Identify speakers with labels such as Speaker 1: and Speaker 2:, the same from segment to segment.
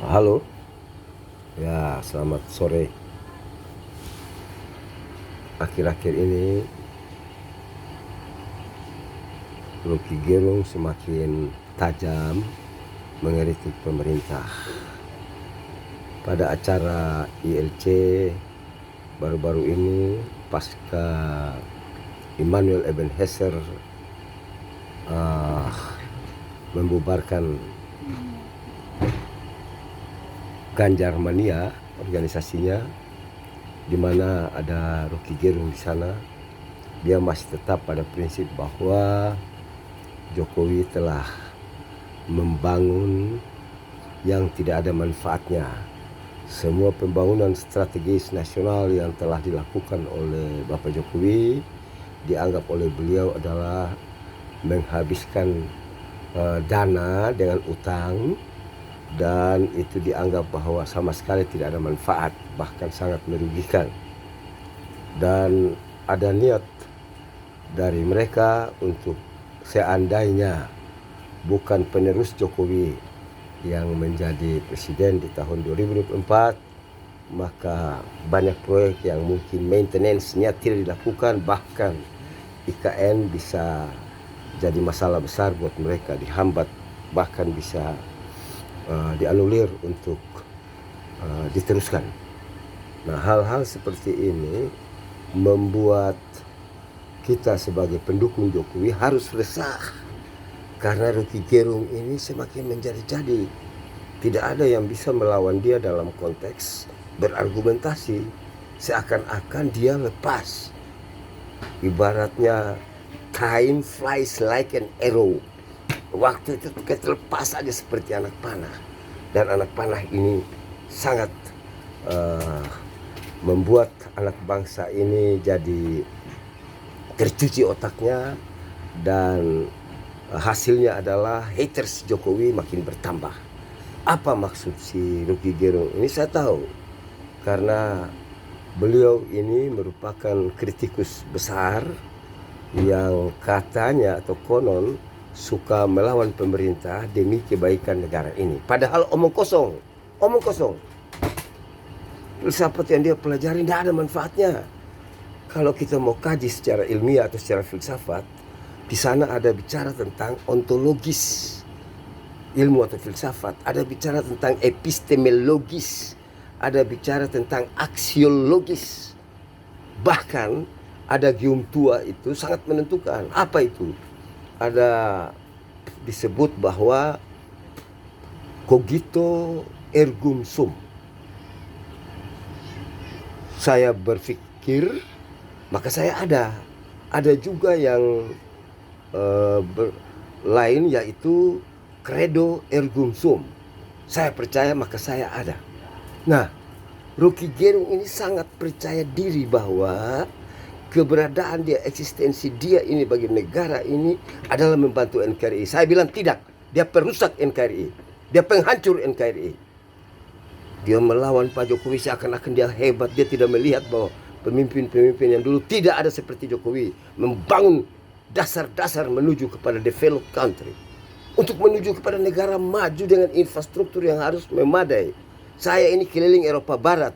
Speaker 1: Halo, ya selamat sore. Akhir-akhir ini Rocky Gerung semakin tajam mengkritik pemerintah. Pada acara ILC baru-baru ini pasca Immanuel Ebenezer membubarkan Ganjar Mania organisasinya, di mana ada Rocky Gerung di sana. Dia masih tetap pada prinsip bahwa Jokowi telah membangun yang tidak ada manfaatnya. Semua pembangunan strategis nasional yang telah dilakukan oleh Bapak Jokowi dianggap oleh beliau adalah menghabiskan dana dengan utang, dan itu dianggap bahwa sama sekali tidak ada manfaat, bahkan sangat merugikan. Dan ada niat dari mereka untuk seandainya bukan penerus Jokowi yang menjadi presiden di tahun 2024, maka banyak proyek yang mungkin maintenance-nya tidak dilakukan, bahkan IKN bisa jadi masalah besar buat mereka, dihambat, bahkan bisa dianulir untuk diteruskan. Nah, hal-hal seperti ini membuat kita sebagai pendukung Jokowi harus resah, karena Rocky Gerung ini semakin menjadi-jadi. Tidak ada yang bisa melawan dia dalam konteks berargumentasi, seakan-akan dia lepas. Ibaratnya time flies like an arrow. Waktu itu terlepas aja seperti anak panah. Dan anak panah ini sangat membuat anak bangsa ini jadi tercuci otaknya, dan hasilnya adalah haters Jokowi makin bertambah. Apa maksud si Rocky Gerung ini saya tahu, karena beliau ini merupakan kritikus besar yang katanya atau konon suka melawan pemerintah demi kebaikan negara ini. Padahal omong kosong. Filsafat yang dia pelajari tidak ada manfaatnya. Kalau kita mau kaji secara ilmiah atau secara filsafat, di sana ada bicara tentang ontologis ilmu atau filsafat, ada bicara tentang epistemologis, ada bicara tentang aksiologis. Bahkan ada gium tua itu sangat menentukan. Apa itu? Ada disebut bahwa cogito ergo sum. Saya berpikir maka saya ada. Ada juga yang lain, yaitu credo ergo sum. Saya percaya maka saya ada. Nah, Rocky Gerung ini sangat percaya diri bahwa keberadaan dia, eksistensi dia ini bagi negara ini adalah membantu NKRI. Saya bilang tidak, dia perusak NKRI, dia penghancur NKRI. Dia melawan Pak Jokowi seakan-akan dia hebat. Dia tidak melihat bahwa pemimpin-pemimpin yang dulu tidak ada seperti Jokowi membangun dasar-dasar menuju kepada developed country, untuk menuju kepada negara maju dengan infrastruktur yang harus memadai. Saya ini keliling Eropa Barat,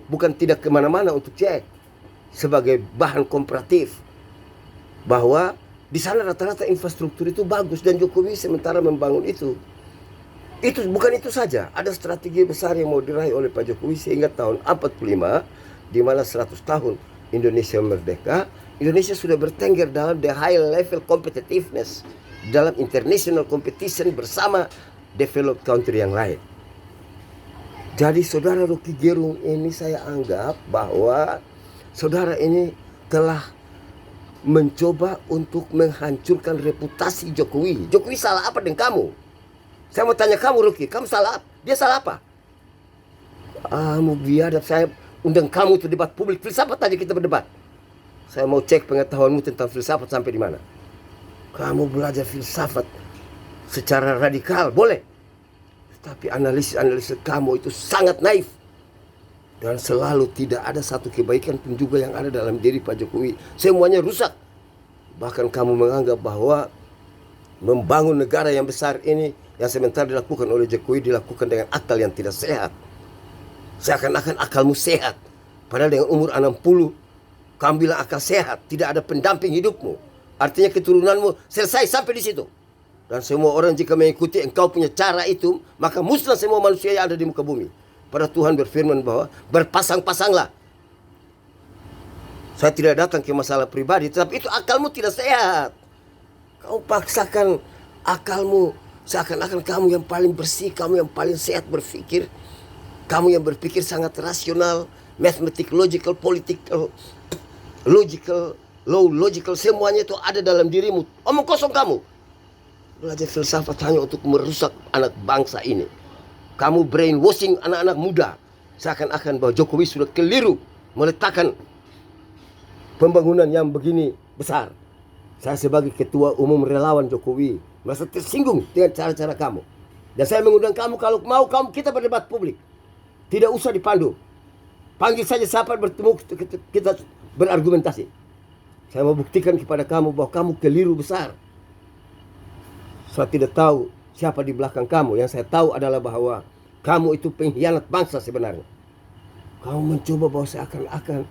Speaker 1: bukan tidak kemana-mana untuk cek, sebagai bahan komparatif bahwa di sana rata-rata infrastruktur itu bagus, dan Jokowi sementara membangun itu. Itu bukan itu saja, ada strategi besar yang mau diraih oleh Pak Jokowi sehingga tahun 45, di mana 100 tahun Indonesia merdeka, Indonesia sudah bertengger dalam the high level competitiveness, dalam international competition bersama developed country yang lain. Jadi saudara Rocky Gerung ini saya anggap bahwa saudara ini telah mencoba untuk menghancurkan reputasi Jokowi. Jokowi salah apa dengan kamu? Saya mau tanya kamu, Rocky, kamu salah apa? Dia salah apa? Kamu biadab, saya undang kamu untuk debat publik. Filsafat aja kita berdebat. Saya mau cek pengetahuanmu tentang filsafat sampai di mana. Kamu belajar filsafat secara radikal, boleh. Tapi analisis kamu itu sangat naif. Dan selalu tidak ada satu kebaikan pun juga yang ada dalam diri Pak Jokowi. Semuanya rusak. Bahkan kamu menganggap bahwa membangun negara yang besar ini Yang sementara dilakukan oleh Jokowi dilakukan dengan akal yang tidak sehat. Seakan-akan akalmu sehat. Padahal dengan umur 60, kamu bilang akal sehat, tidak ada pendamping hidupmu. Artinya keturunanmu selesai sampai di situ. Dan semua orang jika mengikuti engkau punya cara itu, maka musnah semua manusia yang ada di muka bumi. Pada Tuhan berfirman bahwa berpasang-pasanglah. Saya tidak datang ke masalah pribadi, tetapi itu akalmu tidak sehat. Kau paksakan akalmu seakan-akan kamu yang paling bersih, kamu yang paling sehat berpikir. Kamu yang berpikir sangat rasional, mathematic, logical, political, logical, logical, semuanya itu ada dalam dirimu. Omong kosong kamu. Belajar filsafat hanya untuk merusak anak bangsa ini. Kamu brainwashing anak-anak muda. Seakan-akan bahwa Jokowi sudah keliru meletakkan pembangunan yang begini besar. Saya sebagai ketua umum relawan Jokowi merasa tersinggung dengan cara-cara kamu. Dan saya mengundang kamu, kalau mau kita berdebat publik. Tidak usah dipandu. Panggil saja siapa bertemu, kita berargumentasi. Saya mau buktikan kepada kamu bahwa kamu keliru besar. Saya tidak tahu siapa di belakang kamu. Yang saya tahu adalah bahwa kamu itu pengkhianat bangsa sebenarnya. Kamu mencoba bahwa seakan-akan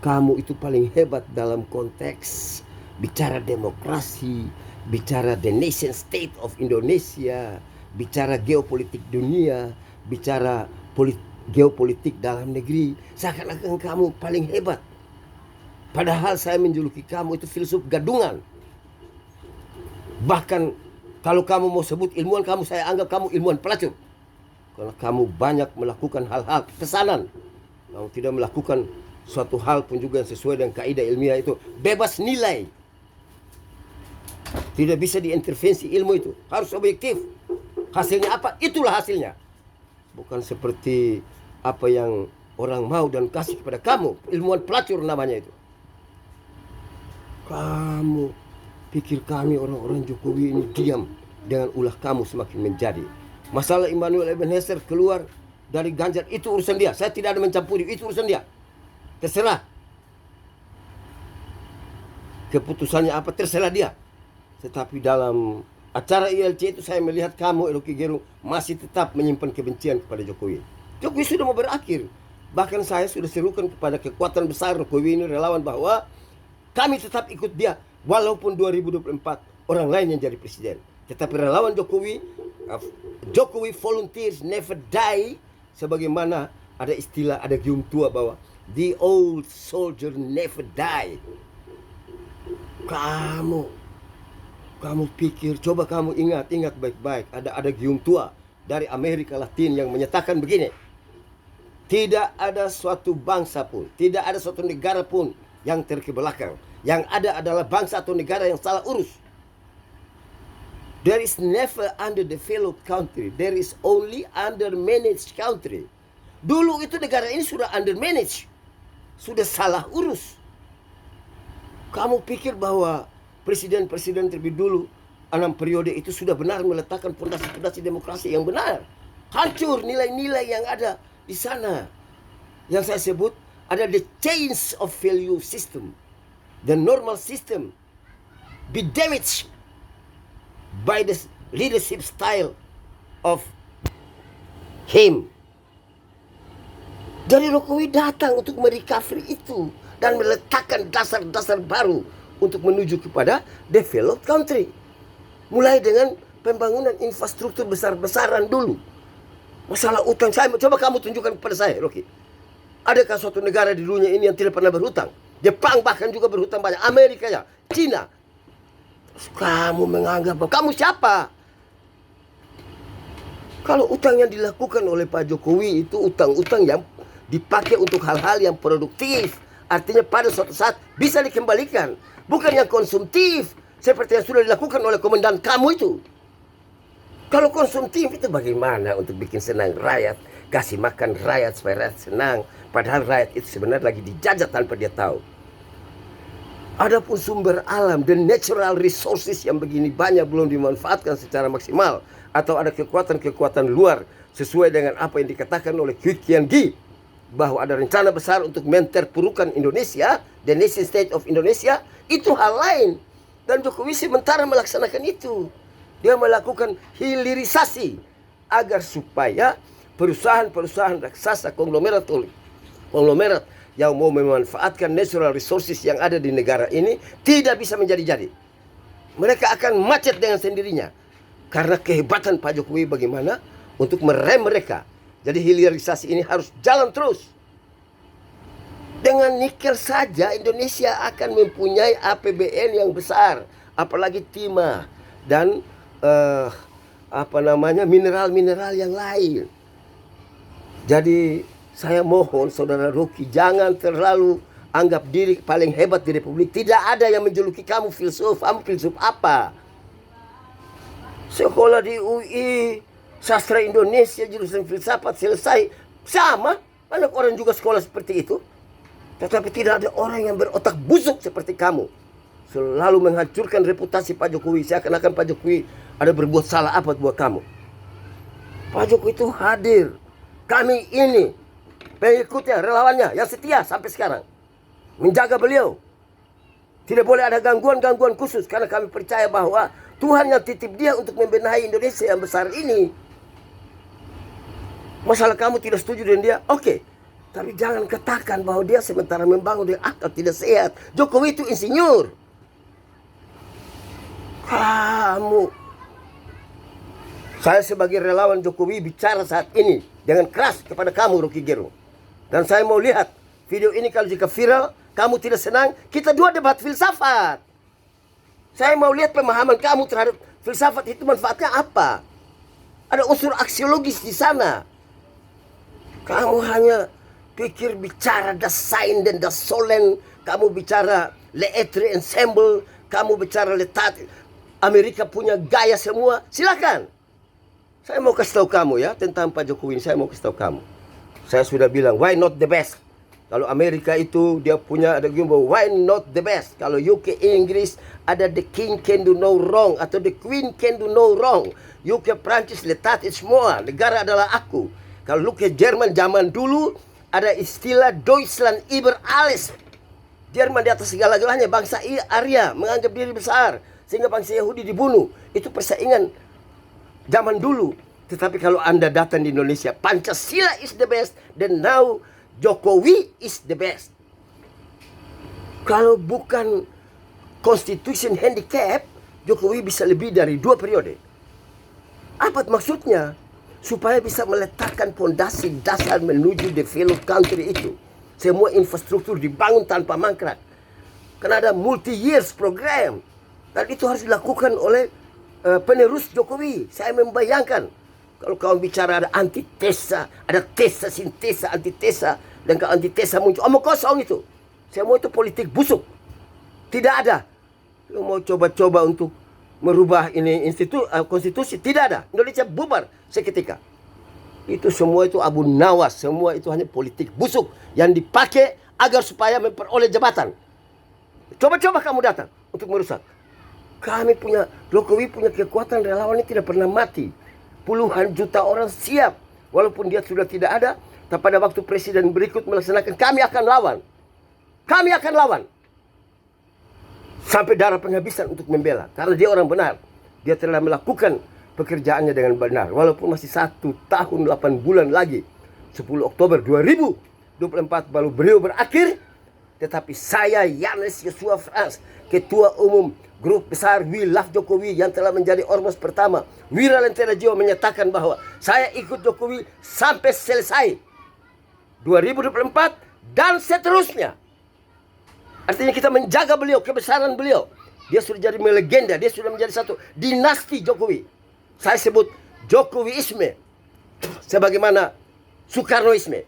Speaker 1: kamu itu paling hebat dalam konteks bicara demokrasi, bicara the nation state of Indonesia, bicara geopolitik dunia, bicara geopolitik dalam negeri. Seakan-akan kamu paling hebat. Padahal saya menjuluki kamu itu filsuf gadungan. Bahkan kalau kamu mau sebut ilmuwan, saya anggap kamu ilmuwan pelacur. Karena kamu banyak melakukan hal-hal pesanan. Kamu tidak melakukan suatu hal pun juga yang sesuai dengan kaidah ilmiah itu. Bebas nilai. Tidak bisa diintervensi ilmu itu. Harus objektif. Hasilnya apa? Itulah hasilnya. Bukan seperti apa yang orang mau dan kasih kepada kamu. Ilmuwan pelacur namanya itu. Kamu pikir kami orang-orang Jokowi ini diam dengan ulah kamu semakin menjadi. Masalah Immanuel Ebenezer keluar dari Ganjar itu urusan dia. Saya tidak ada mencampuri, itu urusan dia. Terserah. Keputusannya apa terserah dia. Tetapi dalam acara ILC itu saya melihat kamu, Rocky Gerung, masih tetap menyimpan kebencian kepada Jokowi. Jokowi sudah mau berakhir. Bahkan saya sudah serukan kepada kekuatan besar Jokowi ini relawan bahwa kami tetap ikut dia. Walaupun 2024 orang lain yang jadi presiden. Tetapi relawan Jokowi, Jokowi volunteers never die. Sebagaimana ada istilah, ada gium tua bahwa the old soldier never die. Kamu pikir, coba kamu ingat baik-baik. Ada gium tua dari Amerika Latin yang menyatakan begini. Tidak ada suatu bangsa pun, tidak ada suatu negara pun yang terkebelakang. Yang ada adalah bangsa atau negara yang salah urus. There is never underdeveloped country. There is only undermanaged country. Dulu itu negara ini sudah undermanaged. Sudah salah urus. Kamu pikir bahwa presiden-presiden terlebih dulu 6 periode itu sudah benar meletakkan fondasi-fondasi demokrasi yang benar. Hancur nilai-nilai yang ada di sana. Yang saya sebut ada the change of value system. The normal system be damaged by the leadership style of him. Jadi Jokowi datang untuk merecovery itu dan meletakkan dasar-dasar baru untuk menuju kepada developed country. Mulai dengan pembangunan infrastruktur besar-besaran dulu. Masalah utang, saya coba kamu tunjukkan kepada saya, Rocky. Adakah suatu negara di dunia ini yang tidak pernah berhutang? Jepang bahkan juga berhutang banyak. Amerika ya, Cina. Kamu menganggap kamu siapa? Kalau utang yang dilakukan oleh Pak Jokowi itu utang-utang yang dipakai untuk hal-hal yang produktif. Artinya pada suatu saat bisa dikembalikan. Bukan yang konsumtif. Seperti yang sudah dilakukan oleh komandan kamu itu. Kalau konsumtif itu bagaimana untuk bikin senang rakyat. Kasih makan rakyat supaya rakyat senang. Padahal rakyat itu sebenarnya lagi dijajah tanpa dia tahu. Adapun sumber alam dan natural resources yang begini banyak belum dimanfaatkan secara maksimal. Atau ada kekuatan-kekuatan luar sesuai dengan apa yang dikatakan oleh Kwi Kian Gi. Bahwa ada rencana besar untuk menterpurukan Indonesia, the nation state of Indonesia. Itu hal lain. Dan Jokowi sementara melaksanakan itu. Dia melakukan hilirisasi agar supaya perusahaan-perusahaan raksasa konglomerat yang mau memanfaatkan natural resources yang ada di negara ini tidak bisa menjadi-jadi. Mereka akan macet dengan sendirinya. Karena kehebatan Pak Jokowi bagaimana untuk merem mereka. Jadi hilirisasi ini harus jalan terus. Dengan nikel saja Indonesia akan mempunyai APBN yang besar. Apalagi timah dan mineral-mineral yang lain. Jadi saya mohon saudara Rocky, jangan terlalu anggap diri paling hebat di Republik. Tidak ada yang menjuluki kamu filsuf. Kamu filsuf apa? Sekolah di UI, sastra Indonesia, jurusan filsafat selesai. Sama, banyak orang juga sekolah seperti itu. Tetapi tidak ada orang yang berotak busuk seperti kamu. Selalu menghancurkan reputasi Pak Jokowi. Seakan-akan Pak Jokowi ada berbuat salah apa buat kamu. Pak Jokowi itu hadir. Kami ini pengikutnya, relawannya yang setia sampai sekarang. Menjaga beliau. Tidak boleh ada gangguan-gangguan khusus. Karena kami percaya bahwa Tuhan yang titip dia untuk membenahi Indonesia yang besar ini. Masalah kamu tidak setuju dengan dia, oke. Tapi jangan katakan bahwa dia sementara membangun dengan akal tidak sehat. Jokowi itu insinyur. Saya sebagai relawan Jokowi bicara saat ini dengan keras kepada kamu, Rocky Gerung. Dan saya mau lihat video ini, kalau jika viral, kamu tidak senang, kita dua debat filsafat. Saya mau lihat pemahaman kamu terhadap filsafat itu manfaatnya apa. Ada unsur aksiologis di sana. Kamu hanya pikir bicara das Sein dan das Sollen. Kamu bicara l'être ensemble. Kamu bicara letat. Amerika punya gaya semua. Silakan. Saya mau kasih tahu kamu ya tentang Pak Jokowi. Saya mau kasih tahu kamu. Saya sudah bilang, why not the best? Kalau Amerika itu dia punya ada gimbo, why not the best? Kalau UK Inggris ada the king can do no wrong atau the queen can do no wrong. UK Prancis letat is semua, negara adalah aku. Kalau UK Jerman zaman dulu ada istilah Deutschland über alles. Jerman di atas segala-galanya, bangsa Arya menganggap diri besar sehingga bangsa Yahudi dibunuh. Itu persaingan zaman dulu. Tetapi kalau Anda datang di Indonesia, Pancasila is the best, then now Jokowi is the best. Kalau bukan Constitution handicap, Jokowi bisa lebih dari 2 periode. Apa maksudnya? Supaya bisa meletakkan fondasi dasar menuju developed country itu. Semua infrastruktur dibangun tanpa mangkrak. Karena ada multi-years program. Dan itu harus dilakukan oleh penerus Jokowi. Saya membayangkan. Kalau kamu bicara ada antitesa, ada tesa, sintesa, antitesa. Dan kalau antitesa muncul, omong kosong itu. Semua itu politik busuk. Tidak ada. Lu mau coba-coba untuk merubah ini konstitusi, tidak ada. Indonesia bubar seketika. Itu semua itu Abu Nawas. Semua itu hanya politik busuk yang dipakai agar supaya memperoleh jabatan. Coba-coba kamu datang untuk merusak. Jokowi punya kekuatan, relawan ini tidak pernah mati. Puluhan juta orang siap. Walaupun dia sudah tidak ada, tapi pada waktu presiden berikut melaksanakan, kami akan lawan. Kami akan lawan. Sampai darah penghabisan untuk membela. Karena dia orang benar. Dia telah melakukan pekerjaannya dengan benar. Walaupun masih 1 tahun 8 bulan lagi. 10 Oktober 2024 baru beliau berakhir. Tetapi saya, Yanes Yosua Frans, Ketua Umum Grup Besar We Love Jokowi yang telah menjadi ormas pertama, Wira Lentera Jiwa, menyatakan bahwa saya ikut Jokowi sampai selesai 2024 dan seterusnya. Artinya kita menjaga beliau, kebesaran beliau. Dia sudah jadi melegenda, dia sudah menjadi satu dinasti Jokowi. Saya sebut Jokowiisme sebagaimana Soekarnoisme.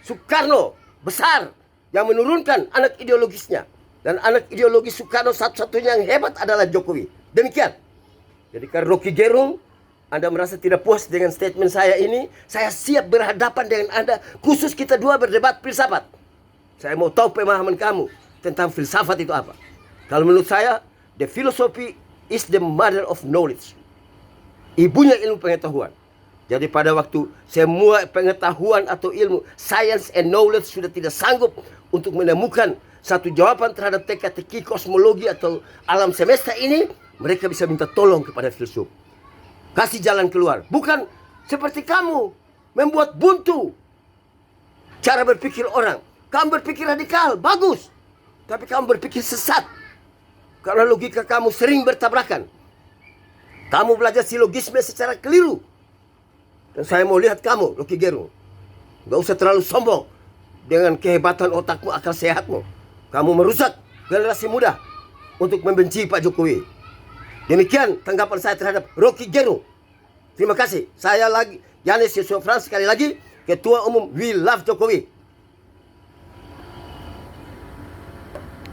Speaker 1: Soekarno besar yang menurunkan anak ideologisnya. Dan anak ideologis Soekarno satu-satunya yang hebat adalah Jokowi. Demikian. Jadi karena Rocky Gerung, Anda merasa tidak puas dengan statement saya ini, saya siap berhadapan dengan Anda. Khusus kita dua berdebat filsafat. Saya mau tahu pemahaman kamu tentang filsafat itu apa. Kalau menurut saya, the philosophy is the mother of knowledge. Ibunya ilmu pengetahuan. Jadi pada waktu semua pengetahuan atau ilmu, science and knowledge sudah tidak sanggup untuk menemukan satu jawaban terhadap teka-teki kosmologi atau alam semesta ini, mereka bisa minta tolong kepada filsuf. kasih jalan keluar. Bukan seperti kamu membuat buntu cara berpikir orang. Kamu berpikir radikal, bagus. Tapi kamu berpikir sesat. Karena logika kamu sering bertabrakan. Kamu belajar silogisme secara keliru. Dan saya mau lihat kamu, Rocky Gerung. Gak usah terlalu sombong dengan kehebatan otakmu, akal sehatmu. Kamu merusak generasi muda untuk membenci Pak Jokowi. Demikian tanggapan saya terhadap Rocky Gerung. Terima kasih. Saya lagi, Yanis Yusuf Frans, sekali lagi, Ketua Umum We Love Jokowi.